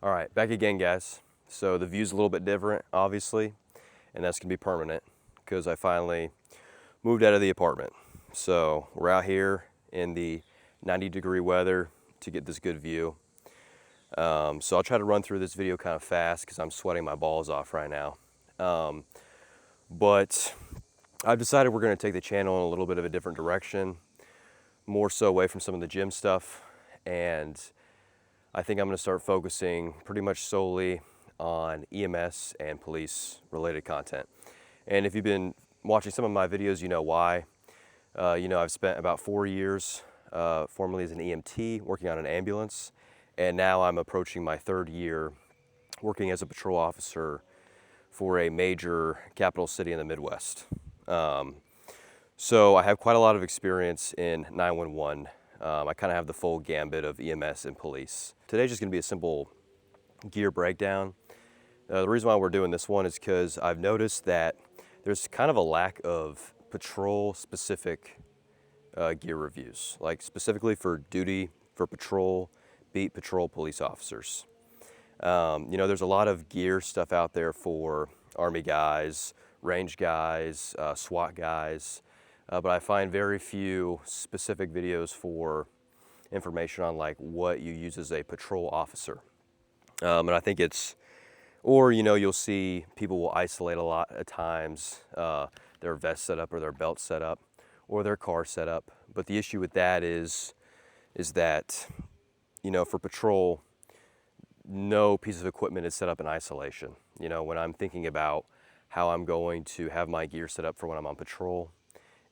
All right, back again, guys. So the view's a little bit different, obviously, and that's gonna be permanent because I finally moved out of the apartment. So we're out here in the 90-degree weather to get this good view. So I'll try to run through this video kind of fast because I'm sweating my balls off right now. But I've decided we're gonna take the channel in a little bit of a different direction, more so away from some of the gym stuff, and I think I'm going to start focusing pretty much solely on EMS and police related content. And if you've been watching some of my videos, you know why. I've spent about 4 years formerly as an EMT working on an ambulance, and now I'm approaching my 3rd year working as a patrol officer for a major capital city in the Midwest. So I have quite a lot of experience in 911. I kind of have the full gambit of EMS and police. Today's just gonna be a simple gear breakdown. The reason why we're doing this one is because I've noticed that there's kind of a lack of patrol-specific gear reviews, like specifically for duty, for patrol, beat patrol police officers. There's a lot of gear stuff out there for Army guys, range guys, SWAT guys, but I find very few specific videos for information on like what you use as a patrol officer. And I think you'll see people will isolate a lot at times, their vest setup or their belt setup or their car setup. But the issue with that is that, for patrol, no piece of equipment is set up in isolation. When I'm thinking about how I'm going to have my gear set up for when I'm on patrol,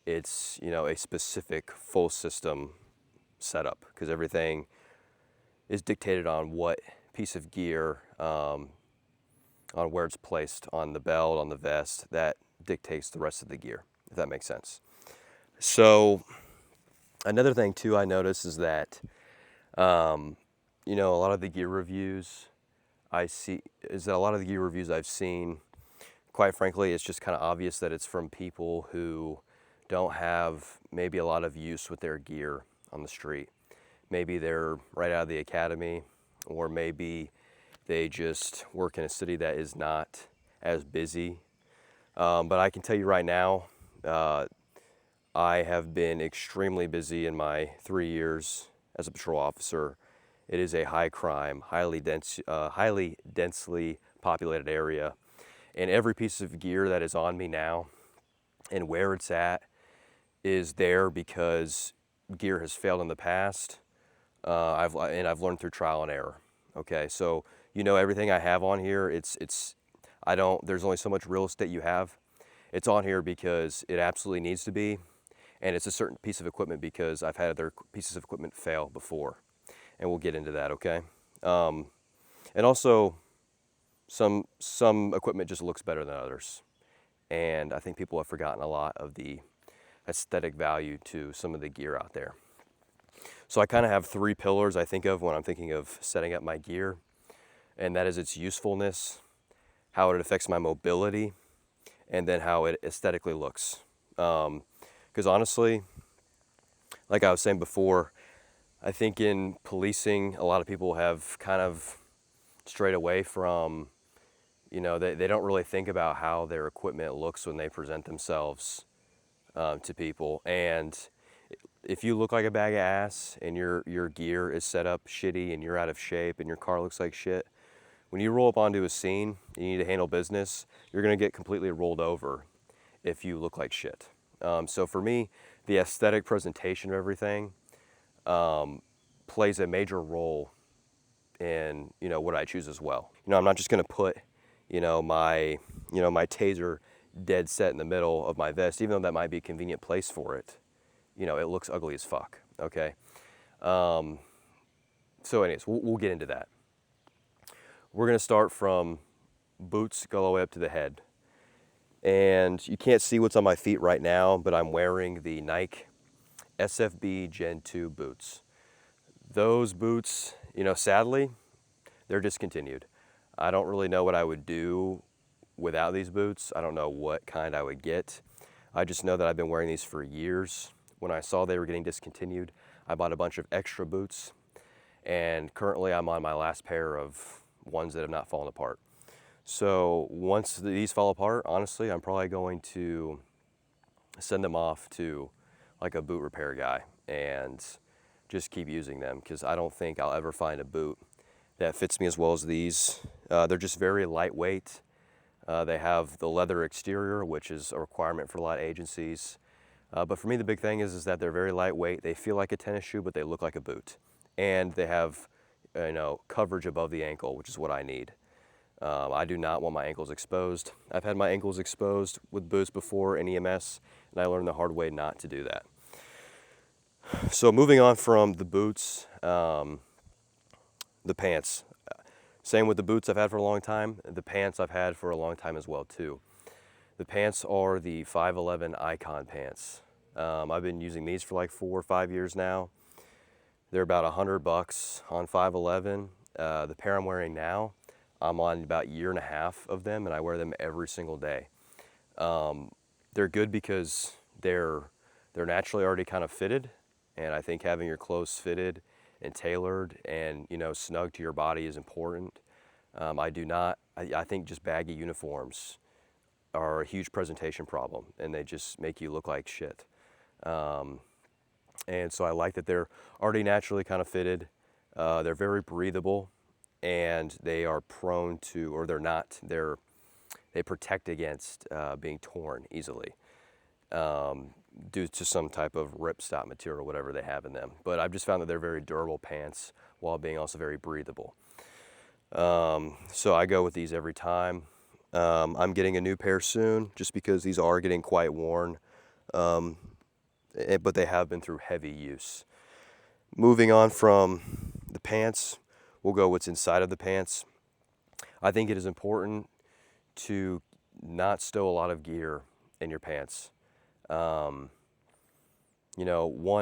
it's, a specific full system setup because everything is dictated on what piece of gear, on where it's placed on the belt, on the vest, that dictates the rest of the gear, if that makes sense. So another thing too I notice is that, a lot of the gear reviews I've seen, quite frankly, it's just kind of obvious that it's from people who don't have maybe a lot of use with their gear on the street. Maybe they're right out of the academy, or maybe they just work in a city that is not as busy. But I can tell you right now, I have been extremely busy in my 3 years as a patrol officer. It is a high crime, highly densely populated area. And every piece of gear that is on me now and where it's at is there because gear has failed in the past. I've learned through trial and error. Okay, so everything I have on here, there's only so much real estate you have. It's on here because it absolutely needs to be, and it's a certain piece of equipment because I've had other pieces of equipment fail before, and we'll get into that. Okay, and also some equipment just looks better than others, and I think people have forgotten a lot of the aesthetic value to some of the gear out there. So I kind of have 3 pillars I think of when I'm thinking of setting up my gear, and that is its usefulness, how it affects my mobility, and then how it aesthetically looks. Because honestly, like I was saying before, I think in policing, a lot of people have kind of strayed away from, they don't really think about how their equipment looks when they present themselves to people. And if you look like a bag of ass and your gear is set up shitty and you're out of shape and your car looks like shit, when you roll up onto a scene, you need to handle business, you're gonna get completely rolled over if you look like shit. So for me, the aesthetic presentation of everything plays a major role in what I choose as well. I'm not just gonna put my taser dead set in the middle of my vest, even though that might be a convenient place for it. It looks ugly as fuck. Okay. So anyways, we'll get into that. We're gonna start from boots, go all the way up to the head. And you can't see what's on my feet right now, but I'm wearing the Nike SFB Gen 2 boots. Those boots, sadly, they're discontinued. I don't really know what I would do without these boots. I don't know what kind I would get. I just know that I've been wearing these for years. When I saw they were getting discontinued, I bought a bunch of extra boots, and currently I'm on my last pair of ones that have not fallen apart. So once these fall apart, honestly, I'm probably going to send them off to like a boot repair guy and just keep using them, because I don't think I'll ever find a boot that fits me as well as these. They're just very lightweight. They have the leather exterior, which is a requirement for a lot of agencies. But for me, the big thing is that they're very lightweight. They feel like a tennis shoe, but they look like a boot. And they have, coverage above the ankle, which is what I need. I do not want my ankles exposed. I've had my ankles exposed with boots before in EMS, and I learned the hard way not to do that. So moving on from the boots, the pants. Same with the boots I've had for a long time. The pants I've had for a long time as well too. The pants are the 511 Icon pants. I've been using these for like 4 or 5 years now. They're about $100 on 511. The pair I'm wearing now, I'm on about 1.5 years of them, and I wear them every single day. They're good because they're naturally already kind of fitted, and I think having your clothes fitted and tailored and snug to your body is important. I think just baggy uniforms are a huge presentation problem, and they just make you look like shit. And so I like that they're already naturally kind of fitted. They're very breathable, and they are prone to, or they protect against being torn easily due to some type of ripstop material or whatever they have in them. But I've just found that they're very durable pants while being also very breathable. So I go with these every time. I'm getting a new pair soon just because these are getting quite worn, but they have been through heavy use. Moving on from the pants, we'll go what's inside of the pants. I think it is important to not stow a lot of gear in your pants. One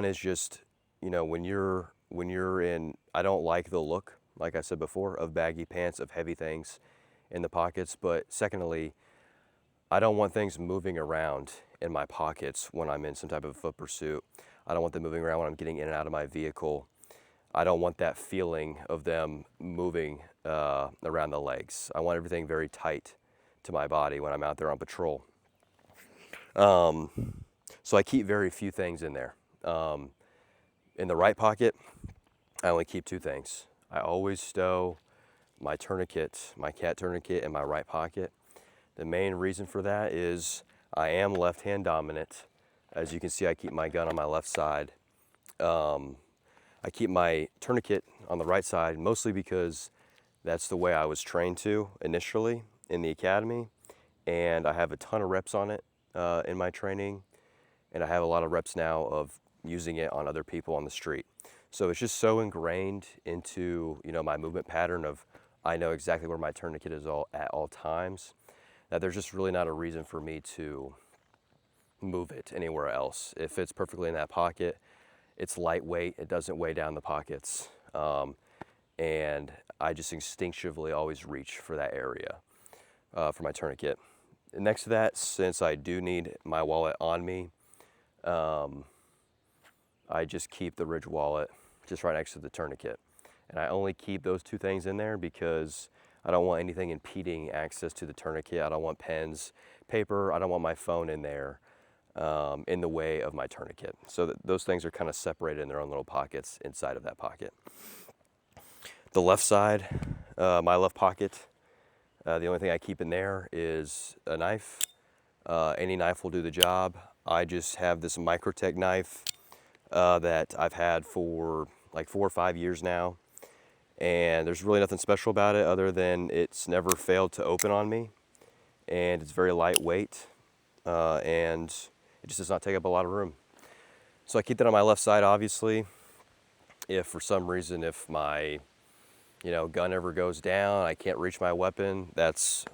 is just, when you're in, I don't like the look, like I said before, of baggy pants, of heavy things in the pockets. But secondly, I don't want things moving around in my pockets when I'm in some type of foot pursuit. I don't want them moving around when I'm getting in and out of my vehicle. I don't want that feeling of them moving around the legs. I want everything very tight to my body when I'm out there on patrol. So I keep very few things in there. In the right pocket, I only keep 2 things. I always stow my tourniquet, my cat tourniquet, in my right pocket. The main reason for that is I am left-hand dominant. As you can see, I keep my gun on my left side. I keep my tourniquet on the right side, mostly because that's the way I was trained to initially in the academy, and I have a ton of reps on it in my training, and I have a lot of reps now of using it on other people on the street. So it's just so ingrained into my movement pattern of I know exactly where my tourniquet is at all times, that there's just really not a reason for me to move it anywhere else. It fits perfectly in that pocket. It's lightweight. It doesn't weigh down the pockets. And I just instinctively always reach for that area for my tourniquet. Next to that, since I do need my wallet on me, I just keep the Ridge wallet just right next to the tourniquet. And I only keep those 2 things in there because I don't want anything impeding access to the tourniquet. I don't want pens, paper. I don't want my phone in there in the way of my tourniquet. So those things are kind of separated in their own little pockets inside of that pocket. The left side, my left pocket, the only thing I keep in there is a knife. Any knife will do the job. I just have this Microtech knife that I've had for like 4 or 5 years now. And there's really nothing special about it other than it's never failed to open on me. And it's very lightweight. And it just does not take up a lot of room. So I keep that on my left side, obviously. If for some reason, if my gun ever goes down, I can't reach my weapon, that's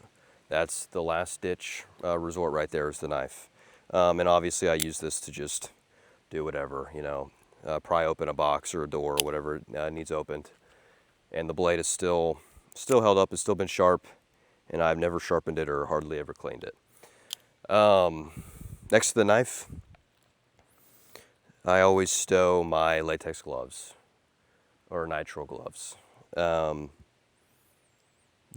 the last ditch resort right there is the knife. And obviously I use this to just do whatever, pry open a box or a door or whatever needs opened. And the blade is still held up, it's still been sharp, and I've never sharpened it or hardly ever cleaned it. Next to the knife, I always stow my latex gloves or nitrile gloves.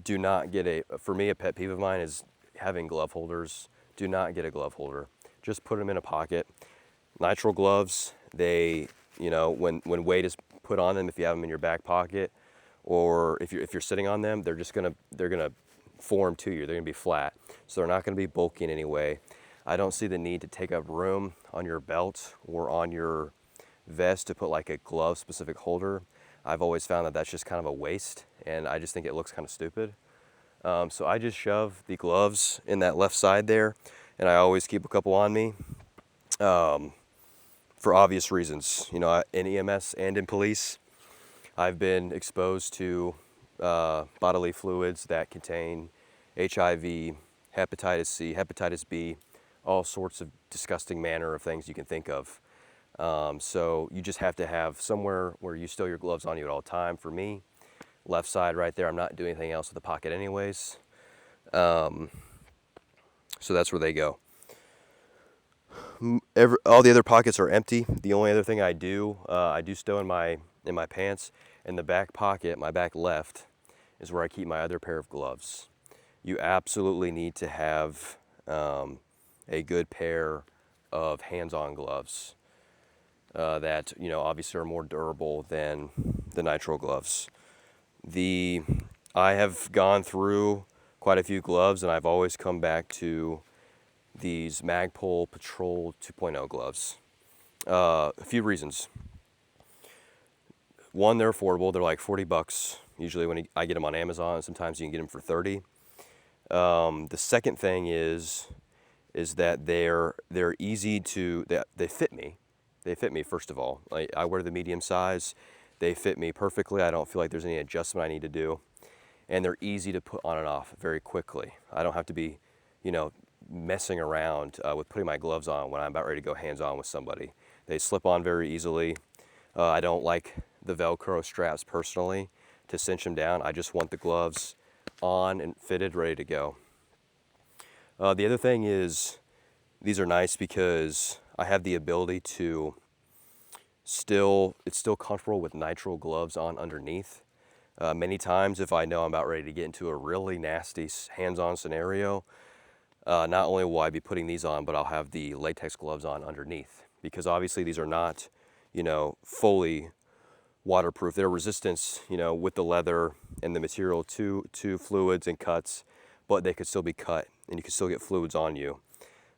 do not get for me, a pet peeve of mine is having glove holders. Do not get a glove holder. Just put them in a pocket. Nitrile gloves, they, you know, when weight is put on them, if you have them in your back pocket, or if you're sitting on them, they're gonna form to you. They're gonna be flat, so they're not gonna be bulky in any way. I don't see the need to take up room on your belt or on your vest to put like a glove specific holder. I've always found that that's just kind of a waste, and I just think it looks kind of stupid. So I just shove the gloves in that left side there, and I always keep a couple on me for obvious reasons. You know, in EMS and in police, I've been exposed to bodily fluids that contain HIV, hepatitis C, hepatitis B, all sorts of disgusting manner of things you can think of. So you just have to have somewhere where you stow your gloves on you at all time. For me, left side right there, I'm not doing anything else with the pocket anyways. So that's where they go. All the other pockets are empty. The only other thing I do stow in my pants. In the back pocket, my back left, is where I keep my other pair of gloves. You absolutely need to have a good pair of hands-on gloves that, you know, obviously are more durable than the nitrile gloves. I have gone through quite a few gloves, and I've always come back to these Magpul Patrol 2.0 gloves. A few reasons. One, they're affordable. They're like $40 usually when I get them on Amazon. Sometimes you can get them for $30. The second thing is that they're easy to, they fit me. They fit me, first of all. I wear the medium size. They fit me perfectly. I don't feel like there's any adjustment I need to do. And they're easy to put on and off very quickly. I don't have to be, you know, messing around with putting my gloves on when I'm about ready to go hands-on with somebody. They slip on very easily. I don't like the Velcro straps personally to cinch them down. I just want the gloves on and fitted, ready to go. The other thing is, these are nice because I have the ability to it's still comfortable with nitrile gloves on underneath. Many times if I know I'm about ready to get into a really nasty hands-on scenario, not only will I be putting these on, but I'll have the latex gloves on underneath, because obviously these are not, you know, fully waterproof. They're resistant, you know, with the leather and the material to fluids and cuts, but they could still be cut and you can still get fluids on you.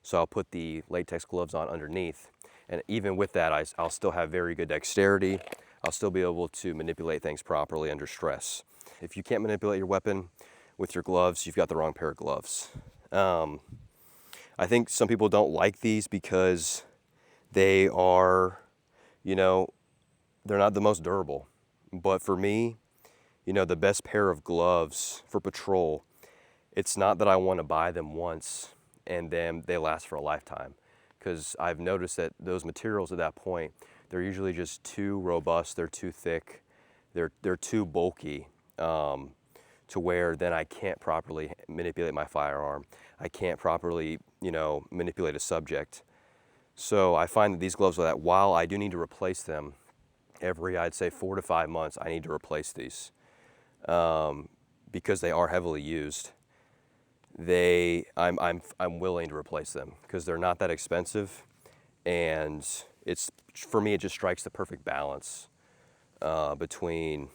So I'll put the latex gloves on underneath, and even with that, I'll still have very good dexterity. I'll still be able to manipulate things properly under stress. If you can't manipulate your weapon with your gloves, you've got the wrong pair of gloves. I think some people don't like these because they are, you know, they're not the most durable. But for me, you know, the best pair of gloves for patrol, it's not that I want to buy them once and then they last for a lifetime. Because I've noticed that those materials at that point, they're usually just too robust, they're too thick, they're too bulky to where then I can't properly manipulate my firearm. I can't properly, you know, manipulate a subject. So I find that these gloves are that while I do need to replace them every, I'd say 4 to 5 months, I need to replace these because they are heavily used. I'm willing to replace them because they're not that expensive, and it's, for me, it just strikes the perfect balance between,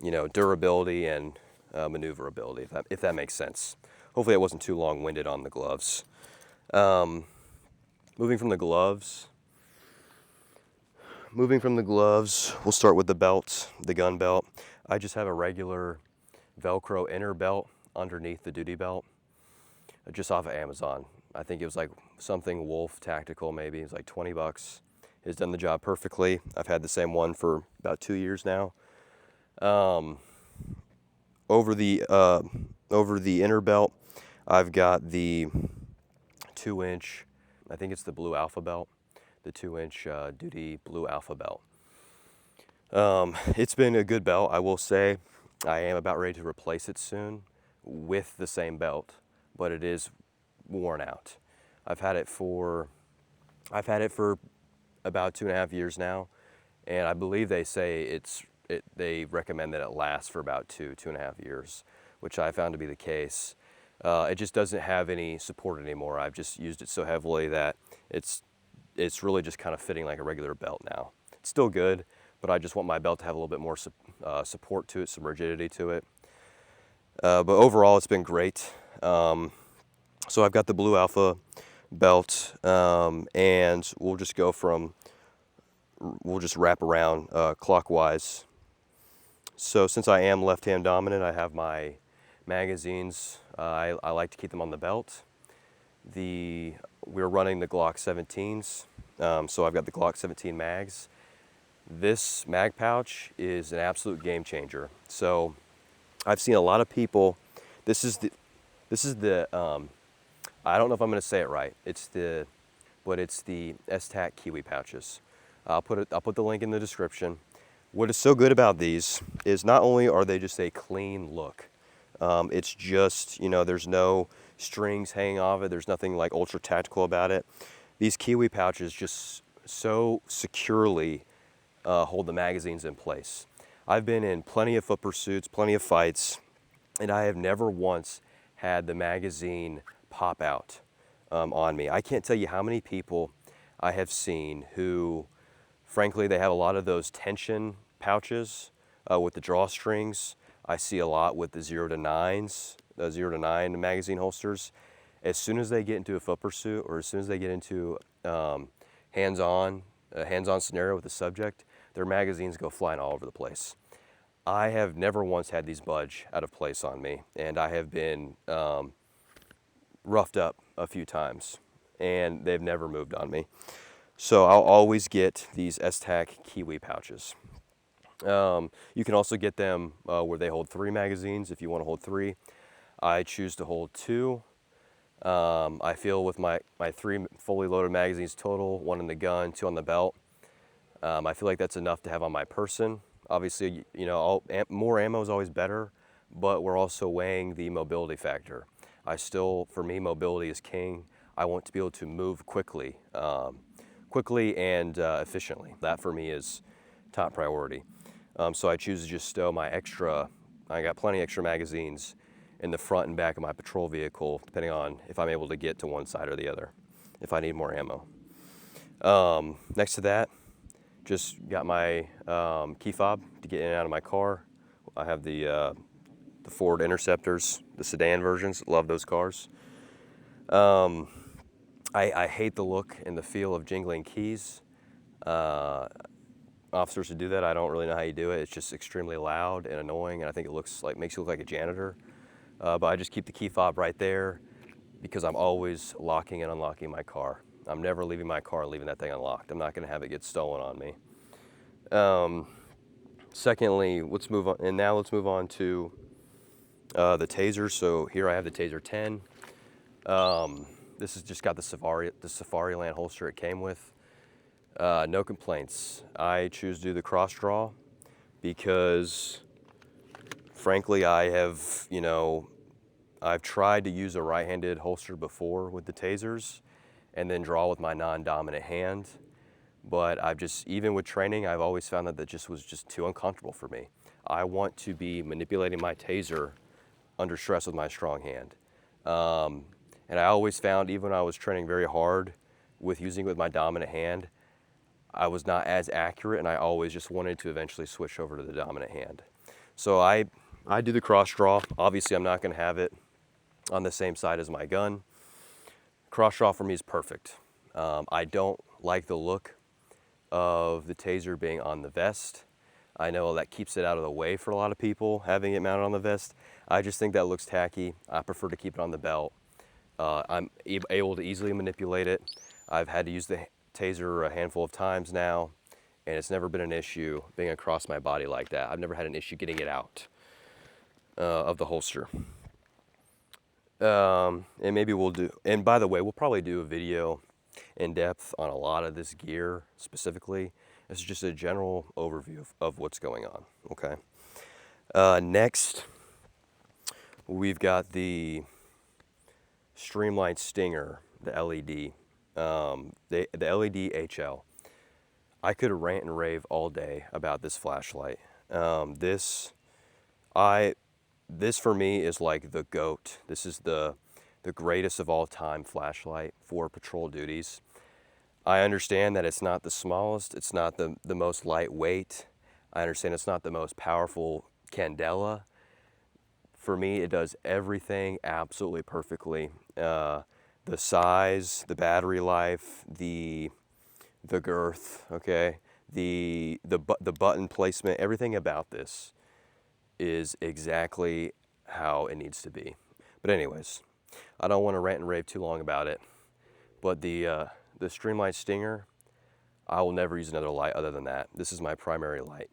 you know, durability and maneuverability, if that makes sense. Hopefully it wasn't too long-winded on the gloves. Moving from the gloves, we'll start with the belt, the gun belt. I just have a regular Velcro inner belt underneath the duty belt, just off of Amazon. I think it was like something Wolf Tactical, maybe. It's like $20. It's done the job perfectly. I've had the same one for about 2 years now. Over the inner belt, I've got the 2-inch, I think it's the Blue Alpha belt, the 2-inch duty Blue Alpha belt. It's been a good belt, I will say. I am about ready to replace it soon with the same belt, but it is worn out. I've had it for about 2.5 years now, and I believe they say they recommend that it lasts for about 2.5 years. which I found to be the case. It just doesn't have any support anymore. I've just used it so heavily that it's really just kind of fitting like a regular belt now. It's still good, but I just want my belt to have a little bit more support to it, some rigidity to it. But overall, it's been great. So I've got the Blue Alpha belt, and we'll just wrap around clockwise. So since I am left-hand dominant, I have my magazines. I like to keep them on the belt. We're running the Glock 17s, so I've got the Glock 17 mags. This mag pouch is an absolute game changer. So I've seen a lot of people. This is the I don't know if I'm going to say it right. But it's the Esstac Kiwi pouches. I'll put the link in the description. What is so good about these is not only are they just a clean look, it's just, you know, there's no strings hanging off it. There's nothing like ultra tactical about it. These Kiwi pouches just so securely hold the magazines in place. I've been in plenty of foot pursuits, plenty of fights, and I have never once had the magazine pop out on me. I can't tell you how many people I have seen who, frankly, they have a lot of those tension pouches with the drawstrings. I see a lot with the 0 to 9s, the 0 to 9 magazine holsters. As soon as they get into a foot pursuit, or as soon as they get into a hands-on scenario with the subject, their magazines go flying all over the place. I have never once had these budge out of place on me, and I have been roughed up a few times, and they've never moved on me. So I'll always get these Esstac Kiwi pouches. You can also get them where they hold 3 magazines if you want to hold 3. I choose to hold 2. I feel with my 3 fully loaded magazines total, 1 in the gun, 2 on the belt, I feel like that's enough to have on my person. Obviously, you know, more ammo is always better, but we're also weighing the mobility factor. For me, mobility is king. I want to be able to move quickly and efficiently. That for me is top priority. So I choose to just stow I got plenty extra magazines in the front and back of my patrol vehicle, depending on if I'm able to get to one side or the other, if I need more ammo. Next to that, just got my key fob to get in and out of my car. I have the Ford Interceptors, the sedan versions. Love those cars. I hate the look and the feel of jingling keys. Officers who do that, I don't really know how you do it. It's just extremely loud and annoying, and I think it makes you look like a janitor. But I just keep the key fob right there because I'm always locking and unlocking my car. I'm never leaving my car and leaving that thing unlocked. I'm not going to have it get stolen on me. Secondly, let's move on. And now let's move on to the taser. So here I have the Taser 10. This has just got the Safariland holster it came with. No complaints. I choose to do the cross draw because, frankly, I've tried to use a right-handed holster before with the tasers and then draw with my non-dominant hand. But even with training, I've always found that just was too uncomfortable for me. I want to be manipulating my taser under stress with my strong hand. And I always found, even when I was training very hard with using it with my dominant hand, I was not as accurate, and I always just wanted to eventually switch over to the dominant hand. So I do the cross draw. Obviously, I'm not going to have it on the same side as my gun. Cross draw for me is perfect. I don't like the look of the taser being on the vest. I know that keeps it out of the way for a lot of people, having it mounted on the vest. I just think that looks tacky. I prefer to keep it on the belt. I'm able to easily manipulate it. I've had to use the taser a handful of times now, and it's never been an issue being across my body like that. I've never had an issue getting it out of the holster. And maybe and by the way, we'll probably do a video in depth on a lot of this gear specifically. This is just a general overview of what's going on, okay? Next, we've got the Streamlight Stinger, the LED. The LED HL. I could rant and rave all day about this flashlight. this for me is like the GOAT. This is the greatest of all time flashlight for patrol duties. I understand that it's not the smallest, it's not the most lightweight. I understand it's not the most powerful candela. For me, it does everything absolutely perfectly. The size, the battery life, the girth, okay, the button placement, everything about this is exactly how it needs to be. But anyways, I don't want to rant and rave too long about it. But the Streamlight Stinger, I will never use another light other than that. This is my primary light.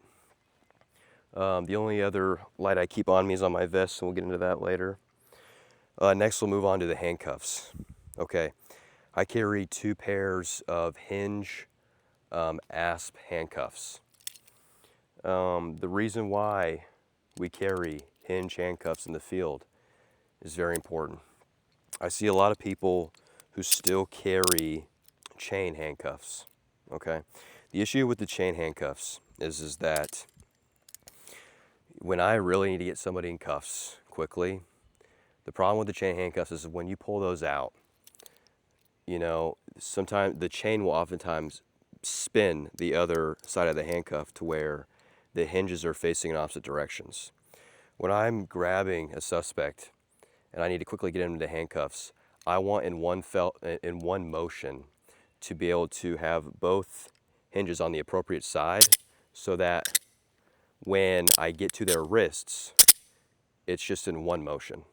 The only other light I keep on me is on my vest, and we'll get into that later. Next, we'll move on to the handcuffs. Okay, I carry 2 pairs of Hinge ASP handcuffs. The reason why we carry Hinge handcuffs in the field is very important. I see a lot of people who still carry chain handcuffs, okay? The issue with the chain handcuffs is that when I really need to get somebody in cuffs quickly, the problem with the chain handcuffs is when you pull those out, you know, sometimes the chain will oftentimes spin the other side of the handcuff to where the hinges are facing in opposite directions. When I'm grabbing a suspect and I need to quickly get him into handcuffs, I want in one motion to be able to have both hinges on the appropriate side so that when I get to their wrists, it's just in one motion.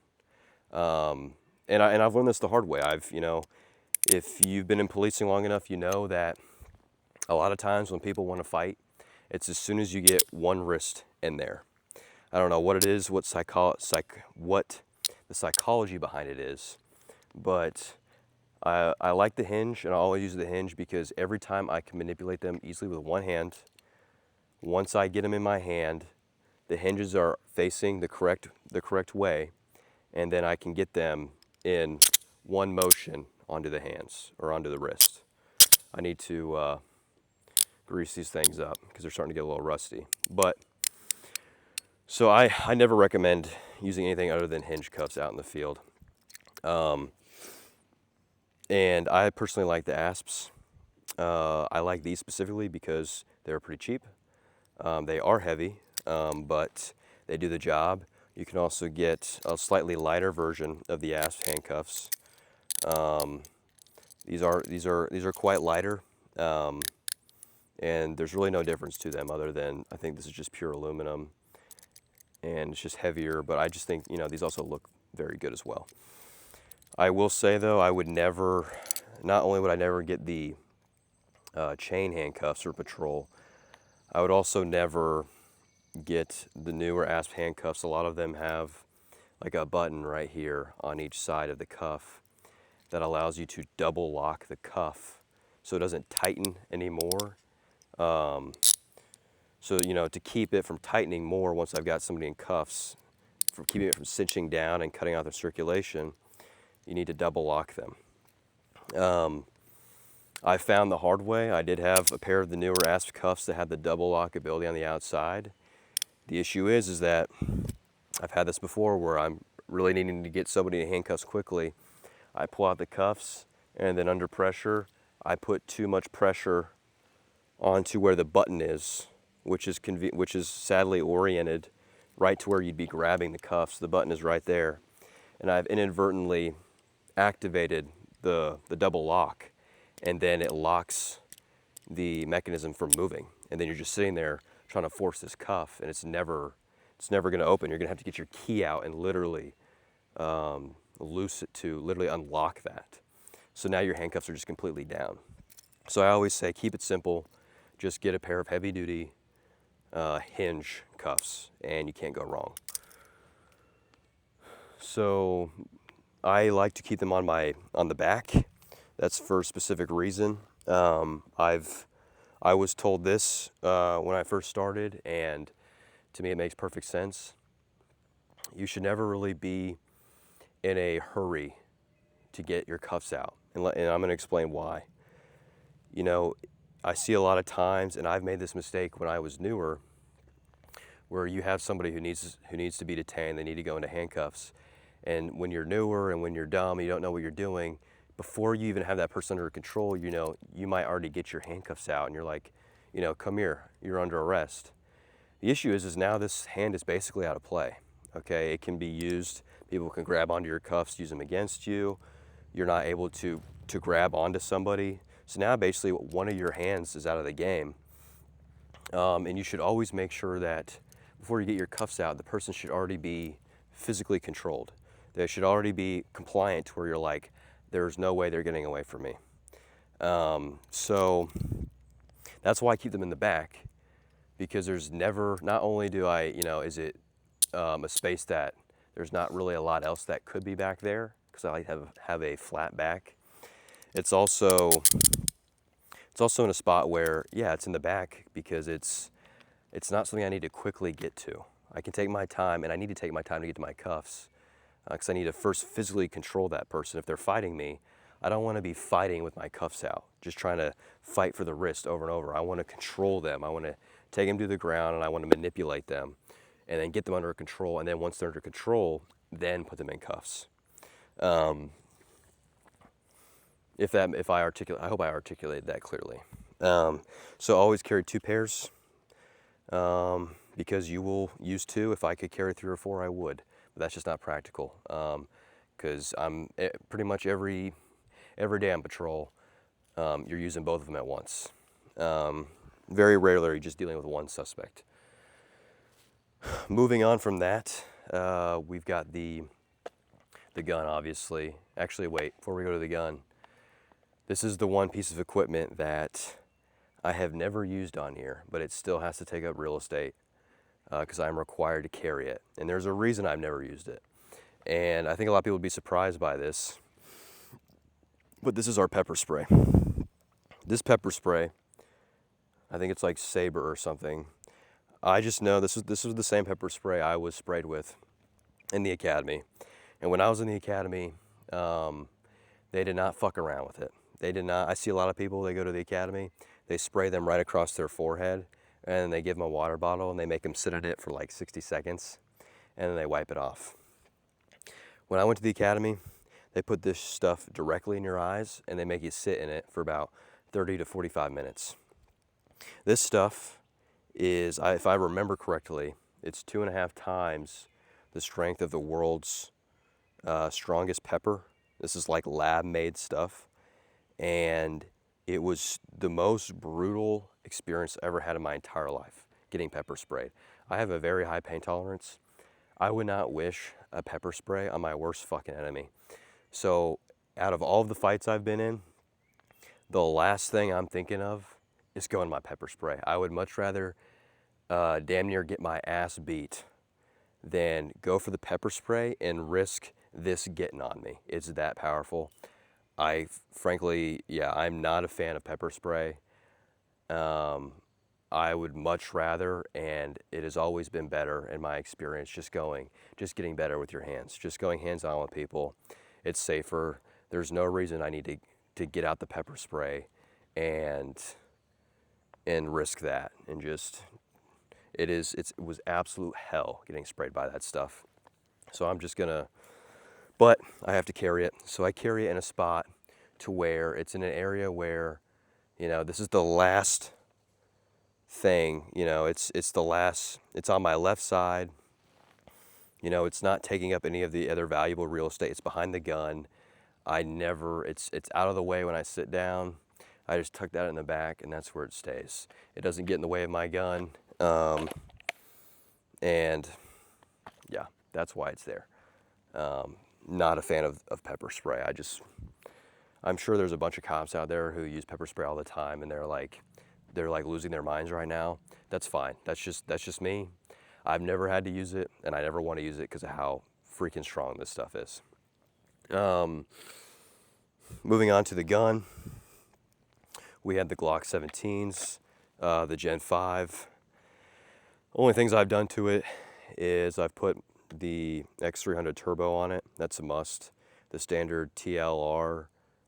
And I've learned this the hard way. If you've been in policing long enough, you know that a lot of times when people want to fight, it's as soon as you get one wrist in there. I don't know what it is, what the psychology behind it is, but I like the hinge, and I always use the hinge because every time I can manipulate them easily with one hand. Once I get them in my hand, the hinges are facing the correct way, and then I can get them in one motion onto the hands or onto the wrist. I need to grease these things up because they're starting to get a little rusty. But so I never recommend using anything other than hinge cuffs out in the field. And I personally like the ASPs. I like these specifically because they're pretty cheap. They are heavy, but they do the job. You can also get a slightly lighter version of the ASP handcuffs. These are quite lighter, and there's really no difference to them other than I think this is just pure aluminum, and it's just heavier. But I just think these also look very good as well. I will say though, not only would I never get the chain handcuffs for patrol, I would also never get the newer ASP handcuffs. A lot of them have like a button right here on each side of the cuff that allows you to double lock the cuff so it doesn't tighten anymore. So to keep it from tightening more once I've got somebody in cuffs, for keeping it from cinching down and cutting out the circulation, you need to double lock them. I found the hard way. I did have a pair of the newer ASP cuffs that had the double lock ability on the outside. The issue is that I've had this before where I'm really needing to get somebody in handcuffs quickly. I pull out the cuffs, and then under pressure, I put too much pressure onto where the button is, which is sadly oriented right to where you'd be grabbing the cuffs. The button is right there, and I've inadvertently activated the double lock, and then it locks the mechanism from moving, and then you're just sitting there trying to force this cuff, and it's never going to open. You're going to have to get your key out and literally loose it to literally unlock that. So now your handcuffs are just completely down. So I always say keep it simple. Just get a pair of heavy-duty hinge cuffs, and you can't go wrong. So I like to keep them on the back. That's for a specific reason. I was told this when I first started, and to me it makes perfect sense. You should never really be in a hurry to get your cuffs out, and I'm going to explain why. I see a lot of times, and I've made this mistake when I was newer, where you have somebody who needs to be detained, they need to go into handcuffs. And when you're newer and when you're dumb, you don't know what you're doing, before you even have that person under control, you know, you might already get your handcuffs out and you're like, you know, come here, you're under arrest. The issue is now this hand is basically out of play, okay? It can be used, people can grab onto your cuffs, use them against you. You're not able to grab onto somebody. So now basically one of your hands is out of the game. And you should always make sure that before you get your cuffs out, the person should already be physically controlled. They should already be compliant to where you're like, there's no way they're getting away from me. So that's why I keep them in the back, because there's never, not only do I, you know, is it a space that there's not really a lot else that could be back there, because I like to have a flat back. It's also in a spot where, yeah, it's in the back because it's not something I need to quickly get to. I can take my time, and I need to take my time to get to my cuffs, because I need to first physically control that person. If they're fighting me, I don't want to be fighting with my cuffs out, just trying to fight for the wrist over and over. I want to control them. I want to take them to the ground, and I want to manipulate them and then get them under control. And then once they're under control, then put them in cuffs. If I articulate, I hope I articulated that clearly. So always carry 2 pairs, because you will use 2. If I could carry 3 or 4, I would, but that's just not practical. Because I'm pretty much every day on patrol, you're using both of them at once. Very rarely are you just dealing with one suspect. Moving on from that, we've got the gun, obviously. Actually, wait, before we go to the gun, this is the one piece of equipment that I have never used on here, but it still has to take up real estate because I'm required to carry it. And there's a reason I've never used it. And I think a lot of people would be surprised by this, but this is our pepper spray. This pepper spray, I think it's like Sabre or something. I just know this was the same pepper spray I was sprayed with in the academy. And when I was in the academy, they did not fuck around with it. They did not. I see a lot of people, they go to the academy, they spray them right across their forehead, and they give them a water bottle, and they make them sit in it for like 60 seconds, and then they wipe it off. When I went to the academy, they put this stuff directly in your eyes, and they make you sit in it for about 30 to 45 minutes. This stuff is, if I remember correctly, it's 2.5 times the strength of the world's strongest pepper. This is like lab-made stuff. And it was the most brutal experience I ever had in my entire life, getting pepper sprayed. I have a very high pain tolerance. I would not wish a pepper spray on my worst fucking enemy. So out of all of the fights I've been in, the last thing I'm thinking of is going my pepper spray. I would much rather damn near get my ass beat than go for the pepper spray and risk this getting on me. It's that powerful. Frankly, yeah, I'm not a fan of pepper spray. I would much rather, and it has always been better in my experience, just getting better with your hands, just going hands-on with people. It's safer. There's no reason I need to get out the pepper spray and risk that, and just, it was absolute hell getting sprayed by that stuff. So I'm just gonna, but I have to carry it. So I carry it in a spot to where it's in an area where, you know, this is the last thing, you know, it's on my left side. You know, it's not taking up any of the other valuable real estate. It's behind the gun. It's out of the way when I sit down. I just tuck that in the back, and that's where it stays. It doesn't get in the way of my gun. And yeah, that's why it's there. Not a fan of pepper spray. I'm sure there's a bunch of cops out there who use pepper spray all the time, and they're like losing their minds right now. That's fine. That's just me. I've never had to use it, and I never want to use it because of how freaking strong this stuff is. Moving on to the gun, we had the Glock 17s, the Gen 5. Only things I've done to it is I've put the X300 turbo on it. That's a must. The standard TLR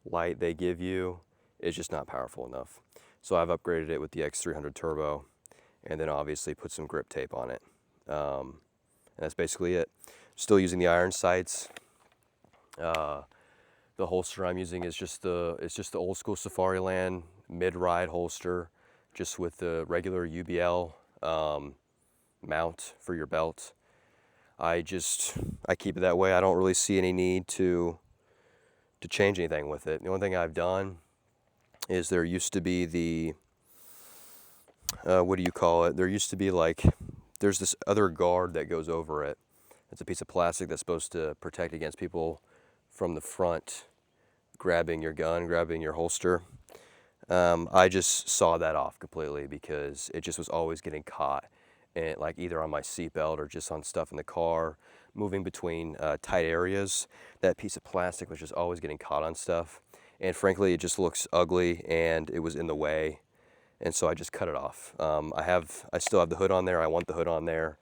light they give you is just not powerful enough. So I've upgraded it with the X300 turbo, and then obviously put some grip tape on it. And that's basically it. Still using the iron sights. The holster I'm using is just the old school Safariland mid-ride holster, just with the regular UBL mount for your belt. I keep it that way. I don't really see any need to change anything with it. The only thing I've done is there used to be the what do you call it? There used to be like, there's this other guard that goes over it. It's a piece of plastic that's supposed to protect against people from the front grabbing your gun, grabbing your holster. I just saw that off completely because it just was always getting caught, and like either on my seatbelt or just on stuff in the car, moving between tight areas. That piece of plastic was just always getting caught on stuff, and frankly, it just looks ugly and it was in the way, and so I just cut it off. I still have the hood on there. I want the hood on there,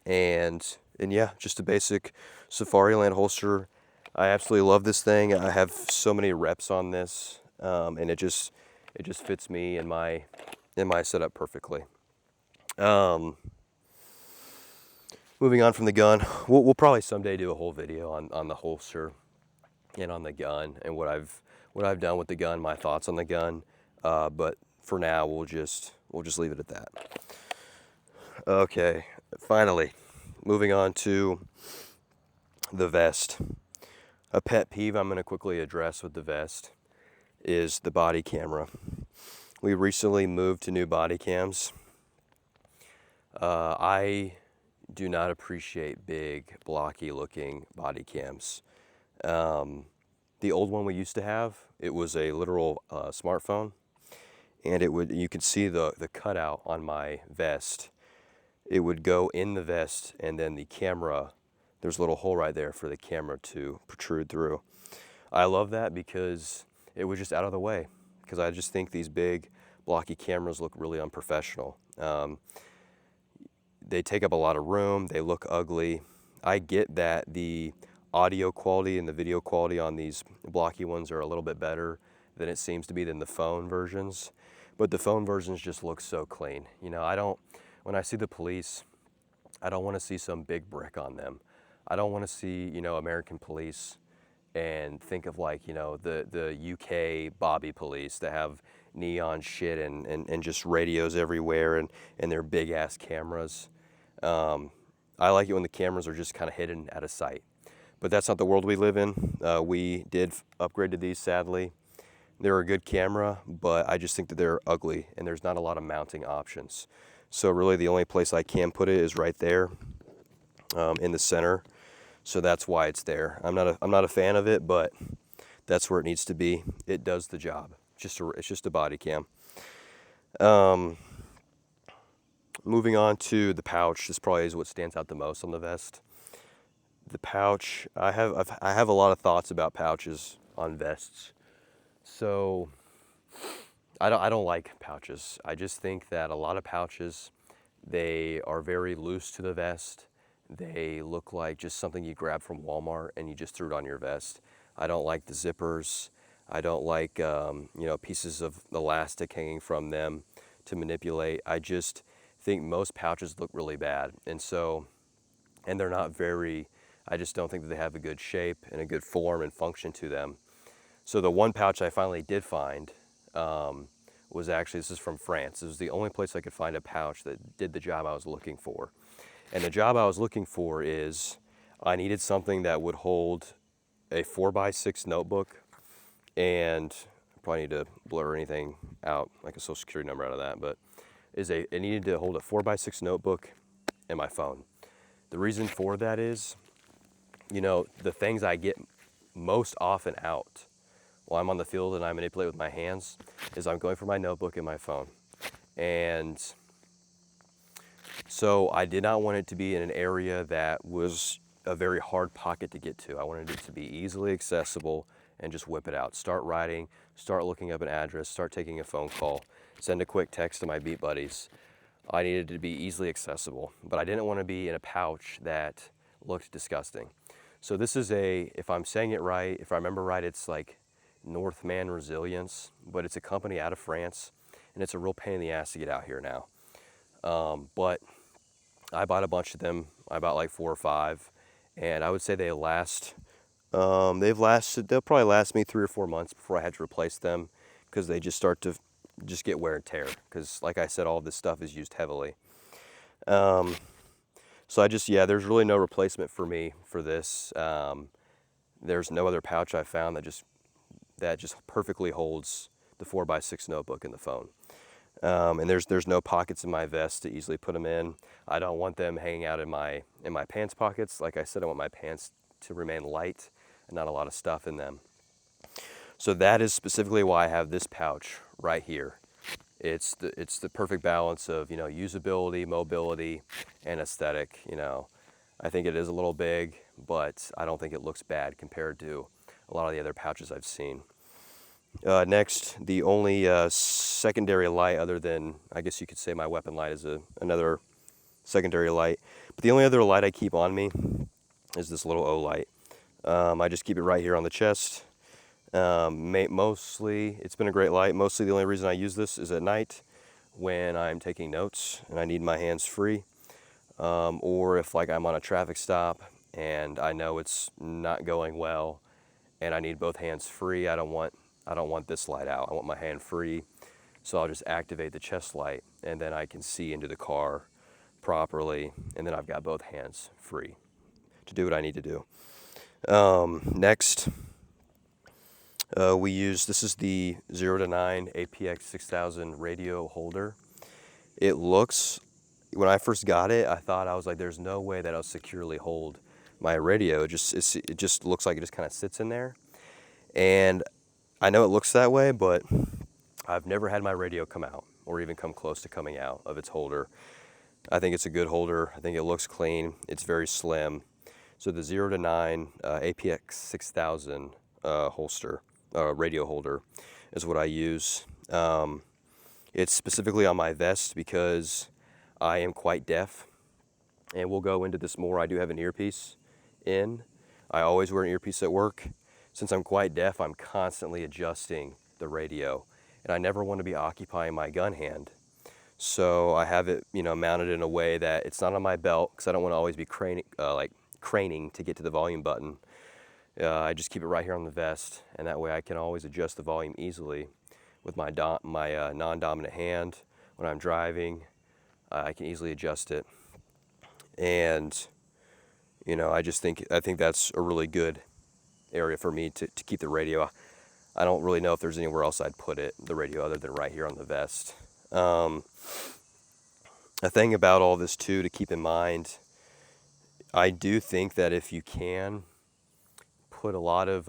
and yeah, just a basic Safariland holster. I absolutely love this thing. I have so many reps on this, and it just fits me in my setup perfectly. Moving on from the gun, we'll probably someday do a whole video on the holster and on the gun and what I've done with the gun, my thoughts on the gun. But for now, we'll just leave it at that. Okay, finally, moving on to the vest. A pet peeve I'm going to quickly address with the vest is the body camera. We recently moved to new body cams. I do not appreciate big, blocky looking body cams. The old one we used to have, it was a literal smartphone, and you could see the cutout on my vest. It would go in the vest, and then the camera, there's a little hole right there for the camera to protrude through. I love that because it was just out of the way, because I just think these big blocky cameras look really unprofessional. They take up a lot of room, they look ugly. I get that the audio quality and the video quality on these blocky ones are a little bit better than it seems to be than the phone versions, but the phone versions just look so clean. You know, when I see the police, I don't want to see some big brick on them. I don't want to see, American police and think of like, the UK Bobby police that have neon shit and just radios everywhere and their big ass cameras. I like it when the cameras are just kind of hidden out of sight. But that's not the world we live in. We did upgrade to these, sadly. They're a good camera, but I just think that they're ugly and there's not a lot of mounting options. So really the only place I can put it is right there in the center. So that's why it's there. I'm not a fan of it, but that's where it needs to be. It does the job. It's just a body cam. Moving on to the pouch. This probably is what stands out the most on the vest. The pouch. I have a lot of thoughts about pouches on vests. So I don't like pouches. I just think that a lot of pouches, they are very loose to the vest. They look like just something you grab from Walmart and you just threw it on your vest. I don't like the zippers. I don't like pieces of elastic hanging from them to manipulate. I just think most pouches look really bad, and they're not very. I just don't think that they have a good shape and a good form and function to them. So the one pouch I finally did find was actually, this is from France. This was the only place I could find a pouch that did the job I was looking for. And the job I was looking for is I needed something that would hold a 4x6 notebook, and I probably need to blur anything out, like a social security number out of that, but it needed to hold a 4x6 notebook and my phone. The reason for that is, the things I get most often out while I'm on the field and I manipulate with my hands is I'm going for my notebook and my phone. And so I did not want it to be in an area that was a very hard pocket to get to. I wanted it to be easily accessible and just whip it out. Start writing, start looking up an address, start taking a phone call, send a quick text to my beat buddies. I needed it to be easily accessible, but I didn't want to be in a pouch that looked disgusting. So this is if I'm saying it right, if I remember right, it's like NorthAmericanResuce, but it's a company out of France, and it's a real pain in the ass to get out here now. But I bought a bunch of them. I bought like 4 or 5, and I would say they last. They'll probably last me 3 or 4 months before I had to replace them, because they just start to just get wear and tear. Because like I said, all this stuff is used heavily. So yeah, there's really no replacement for me for this. There's no other pouch I've found that just perfectly holds the 4x6 notebook and the phone. And there's no pockets in my vest to easily put them in. I don't want them hanging out in my pants pockets. Like I said, I want my pants to remain light and not a lot of stuff in them. So that is specifically why I have this pouch right here. It's the perfect balance of, you know, usability, mobility, and aesthetic. You know, I think it is a little big, but I don't think it looks bad compared to a lot of the other pouches I've seen. Next, the only secondary light, other than, I guess you could say my weapon light is another secondary light, but the only other light I keep on me is this little Olight. I just keep it right here on the chest. Mostly, it's been a great light. Mostly the only reason I use this is at night when I'm taking notes and I need my hands free, or if like I'm on a traffic stop and I know it's not going well and I need both hands free. I don't want this light out. I want my hand free. So I'll just activate the chest light, and then I can see into the car properly, and then I've got both hands free to do what I need to do. Next, this is the 0 to 9 APX 6000 radio holder. It looks, when I first got it, I was like, there's no way that I'll securely hold my radio. It just looks like it just kind of sits in there. And I know it looks that way, but I've never had my radio come out or even come close to coming out of its holder. I think it's a good holder. I think it looks clean. It's very slim. So the 0 to 9 APX 6000 radio holder is what I use. It's specifically on my vest because I am quite deaf, and we'll go into this more. I do have an earpiece in. I always wear an earpiece at work. Since I'm quite deaf, I'm constantly adjusting the radio, and I never want to be occupying my gun hand. So I have it, mounted in a way that it's not on my belt, because I don't want to always be craning to get to the volume button. I just keep it right here on the vest, and that way I can always adjust the volume easily with my non-dominant hand. When I'm driving, I can easily adjust it, and I think that's a really good area for me to keep the radio. I don't really know if there's anywhere else I'd put the radio, other than right here on the vest. A thing about all this too to keep in mind, I do think that if you can put a lot of,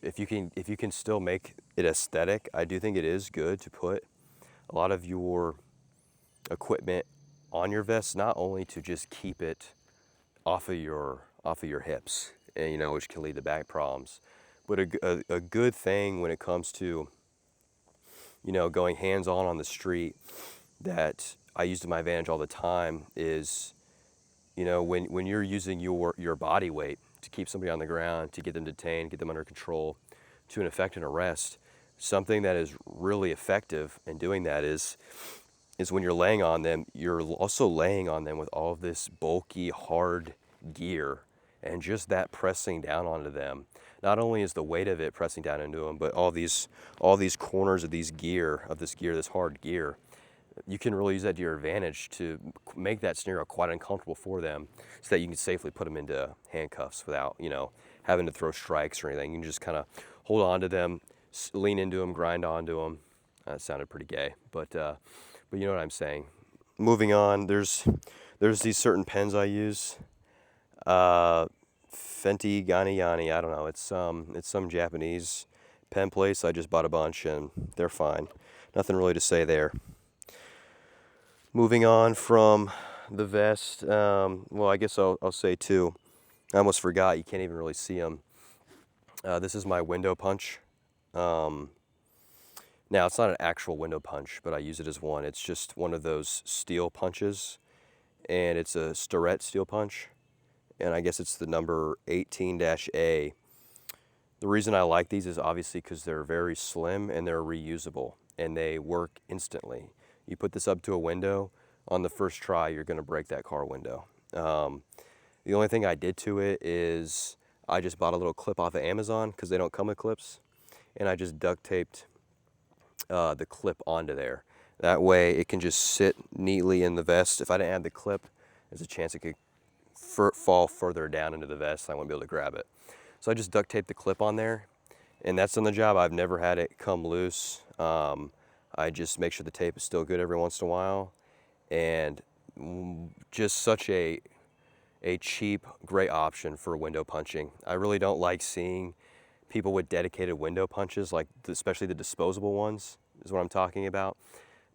if you can still make it aesthetic, I do think it is good to put a lot of your equipment on your vest, not only to just keep it off of your hips, and which can lead to back problems, but a good thing when it comes to going hands-on the street, that I use to my advantage all the time, is when you're using your body weight to keep somebody on the ground, to get them detained, get them under control, to effect an arrest. Something that is really effective in doing that is when you're laying on them, you're also laying on them with all of this bulky, hard gear, and just that pressing down onto them. Not only is the weight of it pressing down into them, but all these corners of this hard gear, you can really use that to your advantage to make that scenario quite uncomfortable for them, so that you can safely put them into handcuffs without, having to throw strikes or anything. You can just kind of hold on to them, lean into them, grind onto them. That sounded pretty gay, but you know what I'm saying. Moving on, there's these certain pens I use. Fenty Ganayani, I don't know. It's some Japanese pen place. I just bought a bunch, and they're fine. Nothing really to say there. Moving on from the vest, well, I guess I'll say too, I almost forgot, you can't even really see them. This is my window punch. Now, it's not an actual window punch, but I use it as one. It's just one of those steel punches, and it's a Starrett steel punch, and I guess it's the number 18-A. The reason I like these is obviously because they're very slim and they're reusable, and they work instantly. You put this up to a window, on the first try, you're gonna break that car window. The only thing I did to it is I just bought a little clip off of Amazon because they don't come with clips, and I just duct taped the clip onto there. That way it can just sit neatly in the vest. If I didn't add the clip, there's a chance it could fall further down into the vest and I wouldn't be able to grab it. So I just duct taped the clip on there, and that's done the job. I've never had it come loose. I just make sure the tape is still good every once in a while, and just such a cheap, great option for window punching. I really don't like seeing people with dedicated window punches, like especially the disposable ones is what I'm talking about,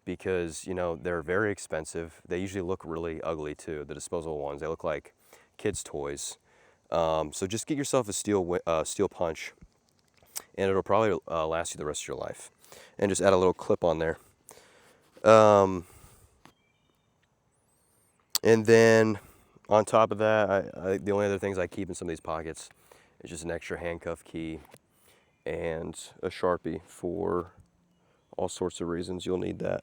because you know they're very expensive. They usually look really ugly too, the disposable ones. They look like kids' toys. So just get yourself a steel punch, and it'll probably last you the rest of your life. And just add a little clip on there. And then on top of that, the only other things I keep in some of these pockets is just an extra handcuff key and a Sharpie for all sorts of reasons. You'll need that.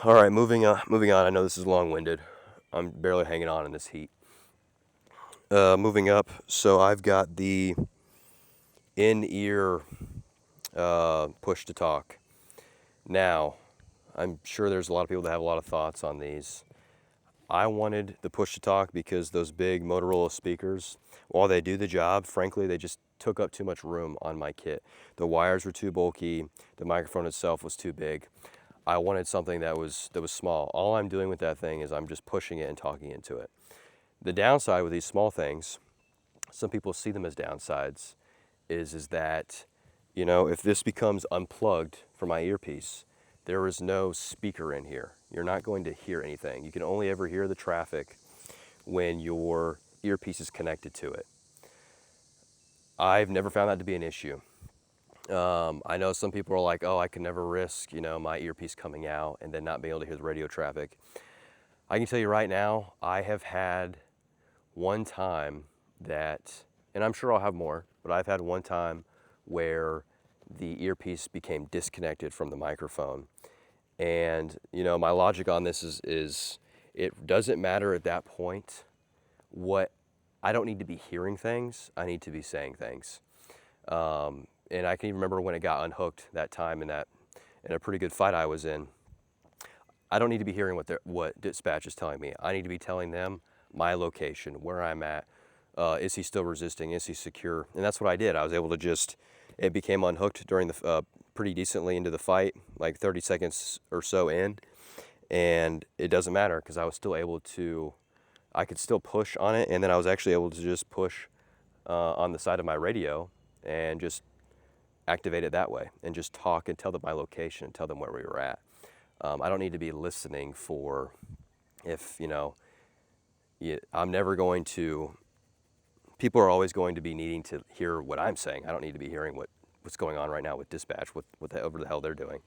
All right, moving on. I know this is long-winded. I'm barely hanging on in this heat. Moving up, so I've got the in-ear push-to-talk. Now, I'm sure there's a lot of people that have a lot of thoughts on these. I wanted the push-to-talk because those big Motorola speakers, while they do the job, frankly, they just took up too much room on my kit. The wires were too bulky. The microphone itself was too big. I wanted something that was small. All I'm doing with that thing is I'm just pushing it and talking into it. The downside with these small things, some people see them as downsides, is that, you know, if this becomes unplugged from my earpiece, there is no speaker in here. You're not going to hear anything. You can only ever hear the traffic when your earpiece is connected to it. I've never found that to be an issue. I know some people are like, oh, I can never risk, you know, my earpiece coming out and then not being able to hear the radio traffic. I can tell you right now, I have had one time that, and I'm sure I'll have more, but I've had one time where the earpiece became disconnected from the microphone. And, you know, my logic on this is it doesn't matter at that point I don't need to be hearing things, I need to be saying things. And I can even remember when it got unhooked that time in a pretty good fight I was in. I don't need to be hearing what dispatch is telling me. I need to be telling them my location, where I'm at. Is he still resisting? Is he secure? And that's what I did. I was able to it became unhooked during pretty decently into the fight, like 30 seconds or so in. And it doesn't matter because I was still able to, I could still push on it. And then I was actually able to just push on the side of my radio and just activate it that way and just talk and tell them my location and tell them where we were at. I don't need to be listening for if, you know, I'm never going to, people are always going to be needing to hear what I'm saying. I don't need to be hearing what's going on right now with dispatch, whatever the hell they're doing.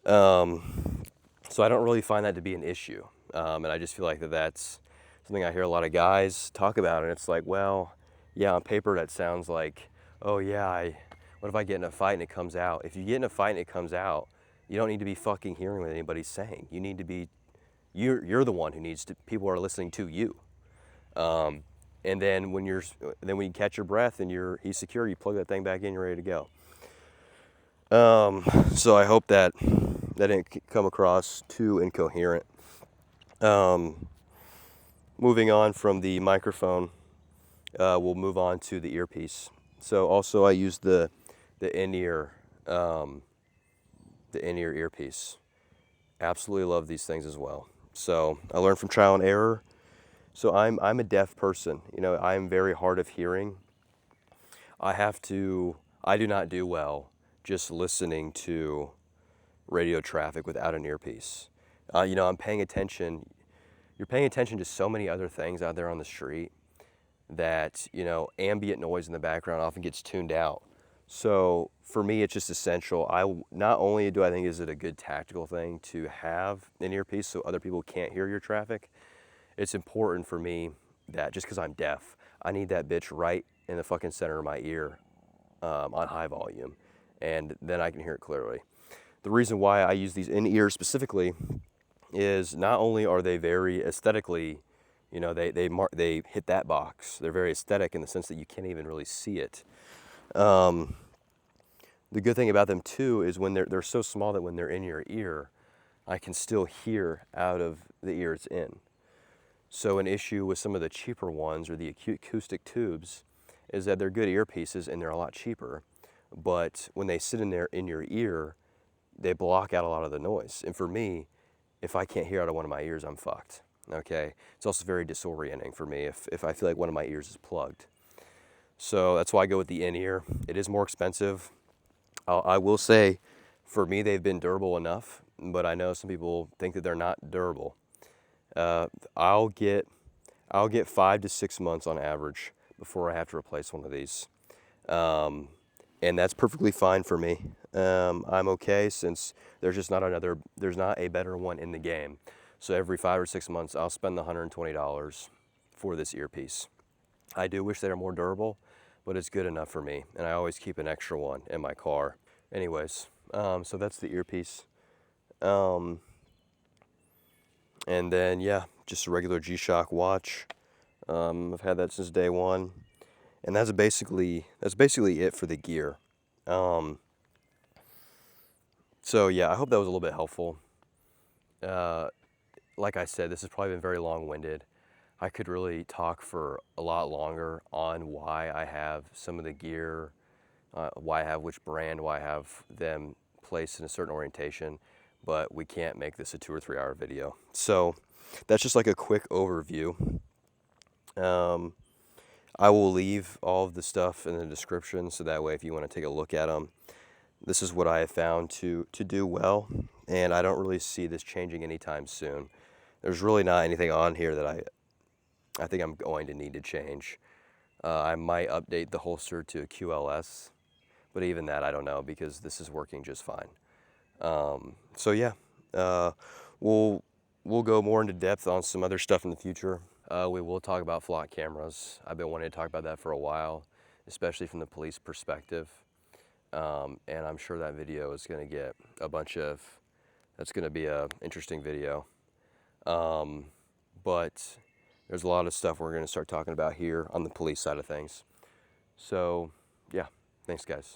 So I don't really find that to be an issue. And I just feel like that's something I hear a lot of guys talk about. And it's like, well, yeah, on paper that sounds like, oh yeah, what if I get in a fight and it comes out? If you get in a fight and it comes out, you don't need to be fucking hearing what anybody's saying. You need to be, you're the one who needs to, people are listening to you. And then when you catch your breath and he's secure, you plug that thing back in, you're ready to go. So I hope that didn't come across too incoherent. Moving on from the microphone, we'll move on to the earpiece. So also I use the in-ear earpiece. Absolutely love these things as well. So I learned from trial and error. So I'm a deaf person. You know, I'm very hard of hearing. I do not do well just listening to radio traffic without an earpiece. You know, I'm paying attention. You're paying attention to so many other things out there on the street that, you know, ambient noise in the background often gets tuned out. So for me, it's just essential. Not only do I think is it a good tactical thing to have an earpiece so other people can't hear your traffic, it's important for me that just because I'm deaf, I need that bitch right in the fucking center of my ear on high volume, and then I can hear it clearly. The reason why I use these in-ear specifically is not only are they very aesthetically, you know, they hit that box. They're very aesthetic in the sense that you can't even really see it. The good thing about them too is when they're so small that when they're in your ear, I can still hear out of the ear it's in. So an issue with some of the cheaper ones or the acoustic tubes is that they're good earpieces and they're a lot cheaper, but when they sit in there in your ear, they block out a lot of the noise. And for me, if I can't hear out of one of my ears, I'm fucked. Okay. It's also very disorienting for me if I feel like one of my ears is plugged. So that's why I go with the in-ear. It is more expensive. I will say, for me, they've been durable enough, but I know some people think that they're not durable. I'll get 5 to 6 months on average before I have to replace one of these. And that's perfectly fine for me. I'm okay since there's not a better one in the game. So every 5 or 6 months, I'll spend the $120 for this earpiece. I do wish they were more durable, but it's good enough for me. And I always keep an extra one in my car. Anyways, so that's the earpiece. And then, yeah, just a regular G-Shock watch. I've had that since day one. And that's basically it for the gear. So yeah, I hope that was a little bit helpful. Like I said, this has probably been very long-winded. I could really talk for a lot longer on why I have some of the gear, why I have which brand, why I have them placed in a certain orientation, but we can't make this a 2 or 3 hour video. So that's just like a quick overview. I will leave all of the stuff in the description so that way if you want to take a look at them, this is what I have found to do well, and I don't really see this changing anytime soon. There's really not anything on here that I think I'm going to need to change. I might update the holster to a QLS, but even that I don't know because this is working just fine. So yeah, we'll go more into depth on some other stuff in the future. We will talk about flock cameras. I've been wanting to talk about that for a while, especially from the police perspective. And I'm sure that video is going to get that's going to be an interesting video. But there's a lot of stuff we're going to start talking about here on the police side of things. So yeah, thanks guys.